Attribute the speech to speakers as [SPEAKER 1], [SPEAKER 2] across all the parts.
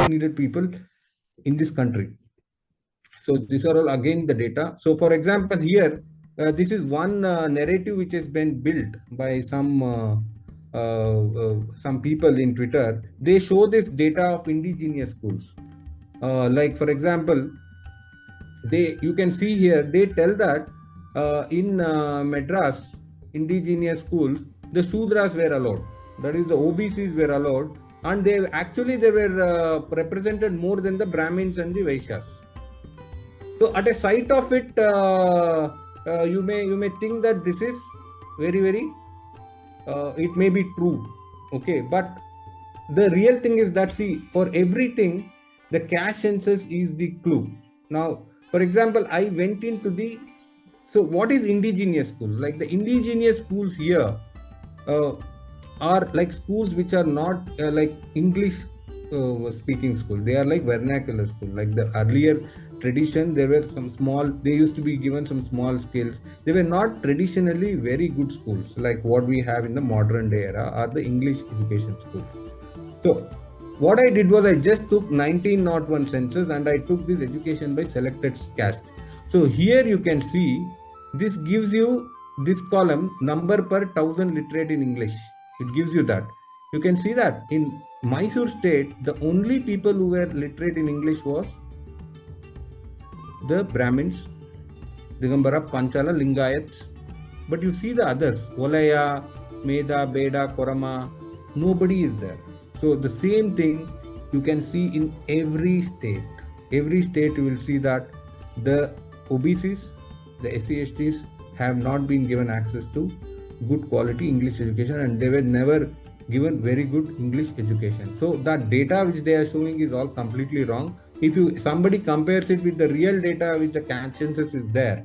[SPEAKER 1] needed people in this country. So these are all again the data. So for example, here, this is one narrative which has been built by some people in Twitter. They show this data of indigenous schools. Like for example, you can see here, they tell that in Madras indigenous schools, the Shudras were allowed. That is, the OBCs were allowed, and they were represented more than the Brahmins and the Vaishyas. So at a sight of it, you may think that this is very it may be true, okay, but the real thing is that, see, for everything the caste census is the clue. Now, for example, I went into so what is indigenous schools? Like the indigenous schools here are like schools which are not like English speaking school. They are like vernacular school. Like the earlier tradition, there were they used to be given some small skills. They were not traditionally very good schools like what we have in the modern day era, or the English education schools. So what I did was, I just took 1901 census and I took this education by selected caste. So here you can see, this gives you this column, number per 1000 literate in English. It gives you that. You can see that in Mysore state, the only people who were literate in English was the Brahmins, Digambara, Panchala, Lingayats. But you see the others, Volaya, Meda, Beda, Korama, nobody is there. So the same thing you can see in every state. Every state you will see that the OBCs, the SC/STs have not been given access to good quality English education, and they were never given very good English education. So that data which they are showing is all completely wrong. If somebody compares it with the real data which the caste census is there,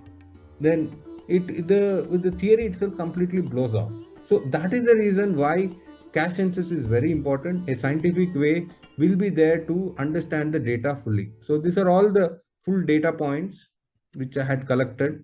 [SPEAKER 1] then the theory itself completely blows off. So that is the reason why caste census is very important. A scientific way will be there to understand the data fully. So these are all the full data points which I had collected.